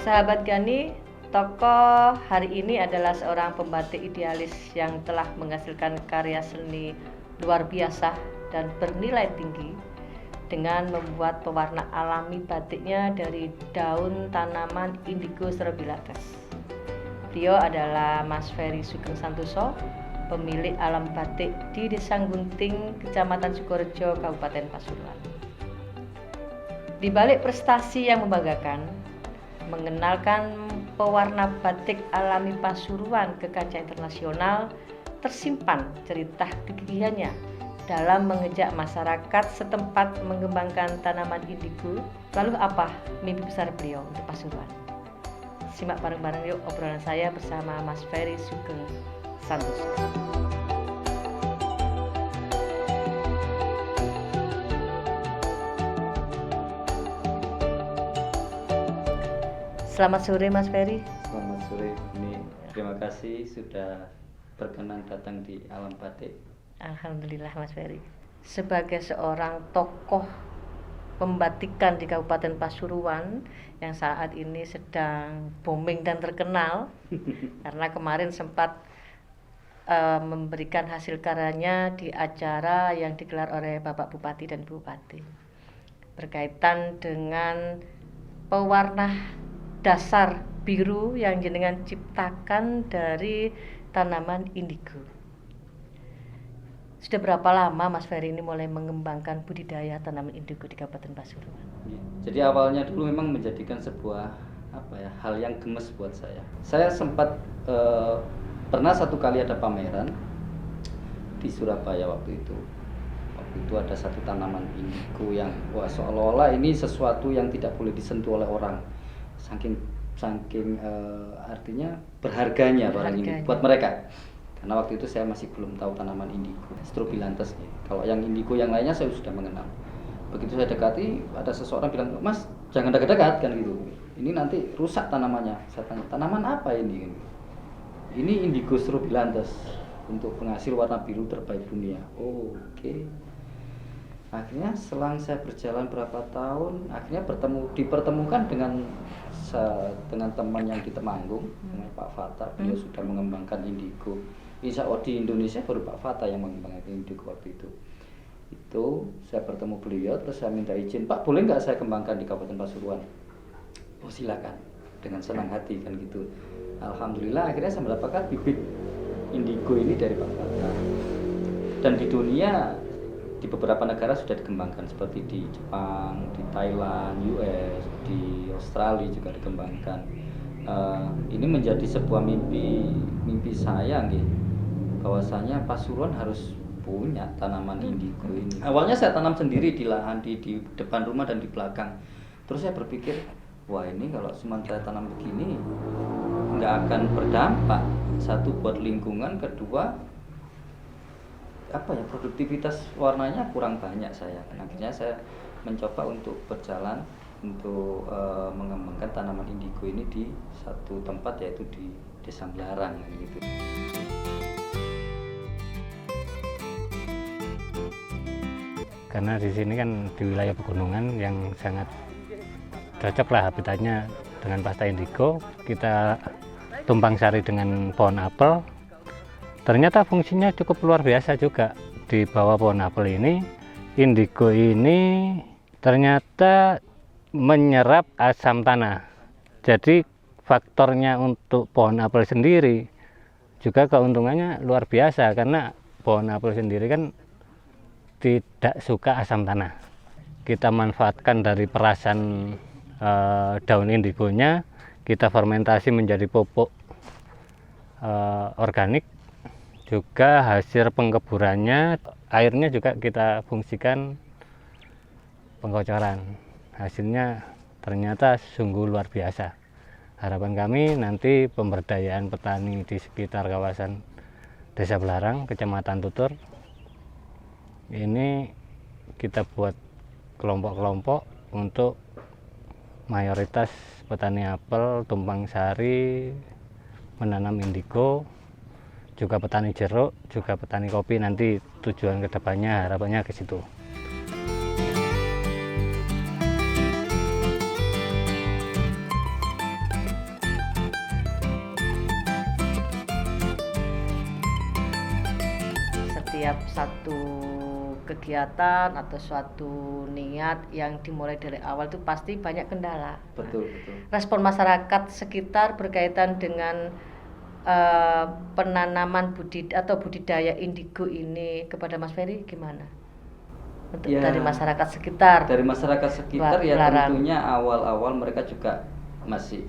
Sahabat Gani, tokoh hari ini adalah seorang pembatik idealis yang telah menghasilkan karya seni luar biasa dan bernilai tinggi dengan membuat pewarna alami batiknya dari daun tanaman indigo strobilates. Beliau adalah Mas Ferry Sugeng Santoso, pemilik alam batik di Desa Gunting, Kecamatan Sukorejo, Kabupaten Pasuruan. Di balik prestasi yang membanggakan, mengenalkan pewarna batik alami Pasuruan ke kancah internasional, tersimpan cerita kegigihannya dalam mengejak masyarakat setempat mengembangkan tanaman indigo. Lalu apa mimpi besar beliau untuk Pasuruan? Simak bareng-bareng yuk obrolan saya bersama Mas Ferry Sugeng Santoso. Selamat sore Mas Ferry. Selamat sore. Terima kasih sudah berkenan datang di Alam Batik. Alhamdulillah Mas Ferry. Sebagai seorang tokoh pembatikan di Kabupaten Pasuruan yang saat ini sedang booming dan terkenal karena kemarin sempat memberikan hasil karyanya di acara yang digelar oleh Bapak Bupati dan Ibu Bupati berkaitan dengan pewarna dasar biru yang jenengan ciptakan dari tanaman indigo. Sudah berapa lama Mas Ferry ini mulai mengembangkan budidaya tanaman indigo di Kabupaten Pasuruan? Jadi awalnya dulu memang menjadikan sebuah hal yang gemes buat saya. Saya sempat pernah satu kali ada pameran di Surabaya waktu itu. Waktu itu ada satu tanaman indigo yang seolah-olah ini sesuatu yang tidak boleh disentuh oleh orang. Saking artinya berharganya barang ini buat mereka. Karena waktu itu saya masih belum tahu tanaman indigo strobilantes. Kalau yang indigo yang lainnya saya sudah mengenal. Begitu saya dekati, ada seseorang bilang, "Mas, jangan dekat-dekat," kan gitu. "Ini nanti rusak tanamannya." Saya tanya, "Tanaman apa ini?" "Ini indigo strobilantes untuk penghasil warna biru terbaik dunia." Oh, oke. Akhirnya selang saya berjalan berapa tahun, akhirnya dipertemukan dengan teman yang di Temanggung, namanya Pak Fata. Beliau sudah mengembangkan indigo. Insya Allah di Indonesia baru Pak Fata yang mengembangkan indigo waktu itu. Itu saya bertemu beliau, terus saya minta izin, "Pak, boleh nggak saya kembangkan di Kabupaten Pasuruan?" "Oh, silakan," dengan senang hati kan gitu. Alhamdulillah akhirnya saya mendapatkan bibit indigo ini dari Pak Fata. Dan di dunia di beberapa negara sudah dikembangkan seperti di Jepang, di Thailand, US, di Australia juga dikembangkan. Ini menjadi sebuah mimpi saya nih, bahwasanya Pasuruan harus punya tanaman indigo ini. Awalnya saya tanam sendiri di lahan di depan rumah dan di belakang. Terus saya berpikir, wah ini kalau cuma saya tanam begini nggak akan berdampak. Satu buat lingkungan, kedua produktivitas warnanya kurang banyak saya. Akhirnya saya mencoba untuk berjalan untuk mengembangkan tanaman indigo ini di satu tempat, yaitu di Desa Belarang gitu. Karena di sini kan di wilayah pegunungan yang sangat cocok lah habitatnya dengan pasta indigo. Kita tumpang sari dengan pohon apel. Ternyata fungsinya cukup luar biasa juga. Di bawah pohon apel ini, indigo ini ternyata menyerap asam tanah. Jadi faktornya untuk pohon apel sendiri juga keuntungannya luar biasa, karena pohon apel sendiri kan tidak suka asam tanah. Kita manfaatkan dari perasan daun indigonya, kita fermentasi menjadi pupuk organik. Juga hasil pengkeburannya, airnya juga kita fungsikan pengkocoran. Hasilnya ternyata sungguh luar biasa. Harapan kami nanti pemberdayaan petani di sekitar kawasan Desa Belarang, Kecamatan Tutur, ini kita buat kelompok-kelompok untuk mayoritas petani apel, tumpang sari, menanam indigo, juga petani jeruk, juga petani kopi. Nanti tujuan kedepannya harapannya ke situ. setiap satu kegiatan atau suatu niat yang dimulai dari awal itu pasti banyak kendala. Betul, betul. Respon masyarakat sekitar berkaitan dengan penanaman budidaya indigo ini kepada Mas Ferry gimana? Untuk Ya, dari masyarakat sekitar. Dari masyarakat sekitar ya Larang. tentunya awal-awal mereka juga masih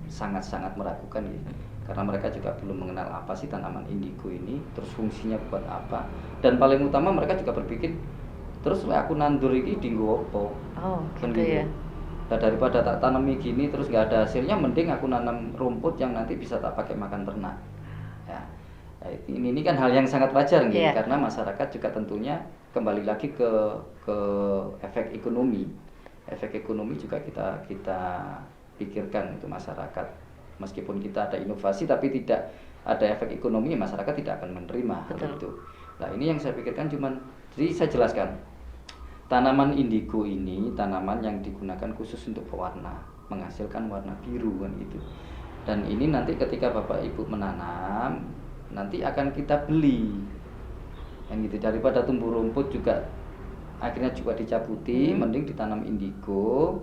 sangat-sangat meragukan gitu. Karena mereka juga belum mengenal apa sih tanaman indigo ini, terus fungsinya buat apa. Dan paling utama mereka juga berpikir, terus aku nandur ini dinggo opo. Oh, Kan gitu ya. Nah, daripada tak tanami gini terus nggak ada hasilnya, mending aku nanam rumput yang nanti bisa tak pakai makan ternak. Ya, ya, ini kan hal yang sangat wajar gitu, Iya. karena masyarakat juga tentunya kembali lagi ke efek ekonomi. Efek ekonomi juga kita pikirkan untuk masyarakat. Meskipun kita ada inovasi tapi tidak ada efek ekonomi, masyarakat tidak akan menerima hal Betul. itu. Nah, ini yang saya pikirkan jadi saya jelaskan. Tanaman indigo ini tanaman yang digunakan khusus untuk pewarna, menghasilkan warna biru kan gitu. Dan ini nanti ketika Bapak Ibu menanam, nanti akan kita beli. Kan gitu, daripada tumbuh rumput juga akhirnya juga dicabuti, mending ditanam indigo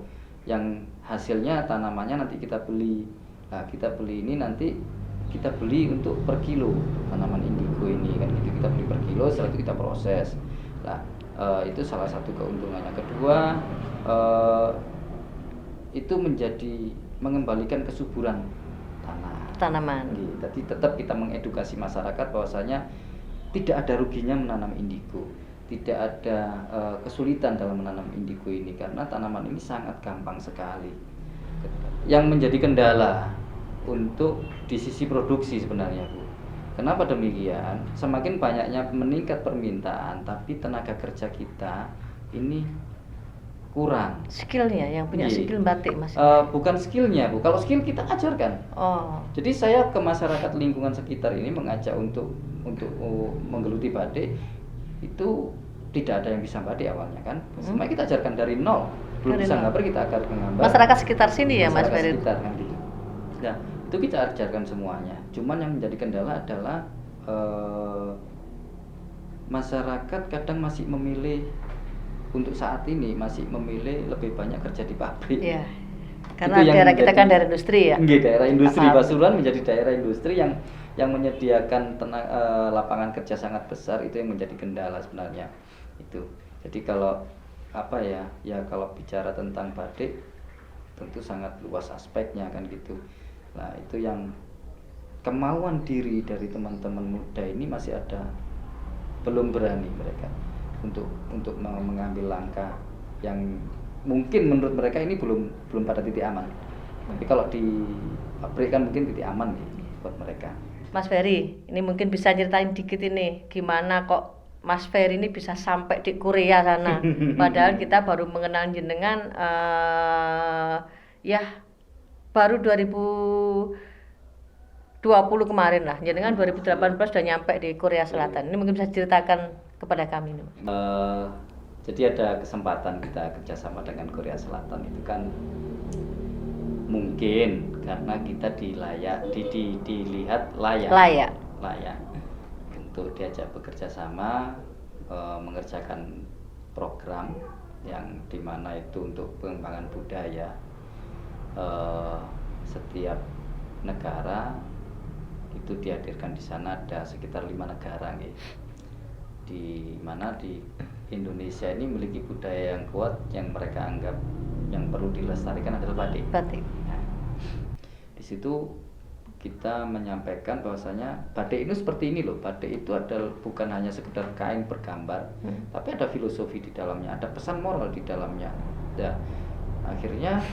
yang hasilnya tanamannya nanti kita beli. Nah, kita beli ini nanti kita beli untuk per kilo tanaman indigo ini kan gitu, kita beli per kilo, setelah itu kita proses. Nah, itu salah satu keuntungannya. Kedua, itu menjadi mengembalikan kesuburan Tanaman. Jadi tetap kita mengedukasi masyarakat bahwasanya tidak ada ruginya menanam indigo, tidak ada kesulitan dalam menanam indigo ini karena tanaman ini sangat gampang sekali. Yang menjadi kendala untuk di sisi produksi sebenarnya, Bu. Kenapa demikian? Semakin banyaknya meningkat permintaan, tapi tenaga kerja kita ini kurang. Skillnya, yang punya Iya. skill batik Mas. Bukan skillnya, Bu. Kalau skill kita ajarkan. Oh, Jadi saya ke masyarakat lingkungan sekitar ini mengajak untuk menggeluti batik. Itu tidak ada yang bisa batik awalnya kan. Semua kita ajarkan dari nol. Belum Dari bisa nol. gambar, kita akan menggambar. masyarakat sekitar sini ya Mas Masyarakat Ferry. sekitar kan gitu. Nah, itu kita ajarkan semuanya. Cuman yang menjadi kendala adalah masyarakat kadang masih memilih untuk saat ini masih memilih lebih banyak kerja di pabrik. Iya. Itu Karena yang daerah kita menjadi- kan daerah industri ya. Nggih, daerah industri. Paham. Pasuruan menjadi daerah industri yang menyediakan lapangan kerja sangat besar, itu yang menjadi kendala sebenarnya. Itu. Jadi kalau apa ya kalau bicara tentang batik tentu sangat luas aspeknya kan gitu. Nah, itu yang kemauan diri dari teman-teman muda ini masih ada, belum berani mereka untuk mengambil langkah yang mungkin menurut mereka ini belum pada titik aman. Tapi kalau di pabrik kan mungkin titik aman nih buat mereka. Mas Ferry, ini mungkin bisa ceritain dikit ini gimana kok Mas Ferry ini bisa sampai di Korea sana. Padahal kita baru mengenal jenengan ya baru 2020 kemarin lah. Jenengan 2018 sudah nyampe di Korea Selatan. Ini mungkin bisa ceritakan kepada kami nih. Jadi ada kesempatan kita kerjasama dengan Korea Selatan itu kan mungkin karena kita dilihat layak untuk diajak bekerja sama mengerjakan program yang dimana itu untuk pengembangan budaya setiap negara itu dihadirkan di sana ada sekitar 5 negara nih. Di mana di Indonesia ini memiliki budaya yang kuat yang mereka anggap yang perlu dilestarikan adalah batik. Nah, di situ kita menyampaikan bahwasanya batik itu seperti ini loh. Batik itu adalah bukan hanya sekedar kain bergambar, tapi ada filosofi di dalamnya, ada pesan moral di dalamnya. Ya, akhirnya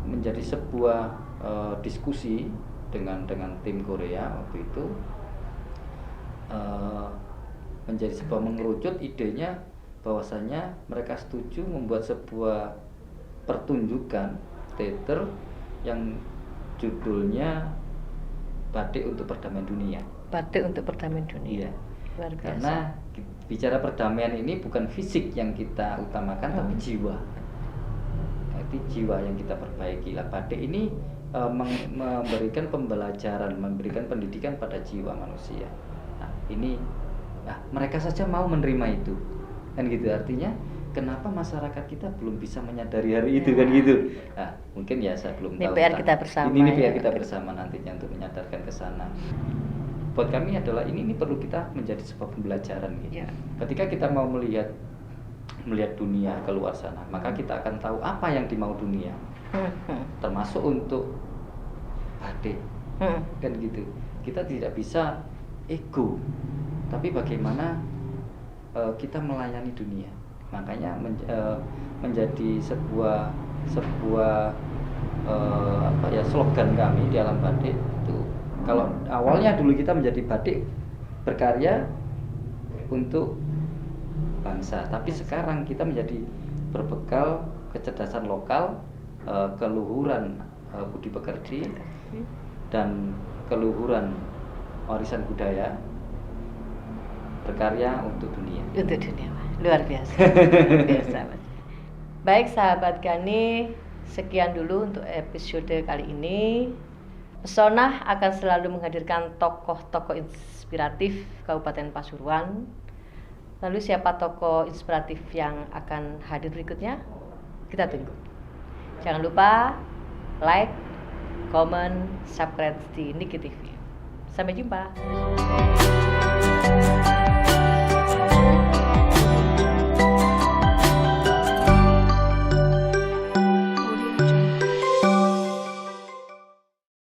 menjadi sebuah diskusi dengan tim Korea waktu itu. Menjadi sebuah mengerucut idenya bahwasanya mereka setuju membuat sebuah pertunjukan teater yang judulnya Batik untuk Perdamaian Dunia. Batik untuk Perdamaian Dunia. Iya. Luar biasa. Karena bicara perdamaian ini bukan fisik yang kita utamakan tapi jiwa. Jadi jiwa yang kita perbaiki lah. Batik ini memberikan pembelajaran, memberikan pendidikan pada jiwa manusia. Nah, ini Nah, mereka saja mau menerima itu, kan gitu. Artinya kenapa masyarakat kita belum bisa menyadari hari itu, kan gitu. Nah, mungkin ya saya belum Ini tahu. PR kita bersama, Ini ya. PR kita bersama nantinya untuk menyadarkan ke sana. Buat kami adalah ini perlu kita menjadi sebuah pembelajaran gitu. Ya. Ketika kita mau melihat dunia keluar sana, maka kita akan tahu apa yang dimau dunia, termasuk untuk batik, kan gitu. Kita tidak bisa ego, tapi bagaimana kita melayani dunia. Makanya menjadi sebuah slogan kami di Alam Batik itu. Kalau awalnya dulu kita menjadi batik berkarya untuk bangsa, tapi sekarang kita menjadi berbekal kecerdasan lokal, keluhuran budi pekerti dan keluhuran warisan budaya, berkarya untuk dunia. Untuk dunia, luar biasa. Biasa. Baik sahabat Gani, sekian dulu untuk episode kali ini. Pesona akan selalu menghadirkan tokoh-tokoh inspiratif Kabupaten Pasuruan. Lalu siapa tokoh inspiratif yang akan hadir berikutnya? Kita tunggu. Jangan lupa like, comment, subscribe di Niki TV. Sampai jumpa.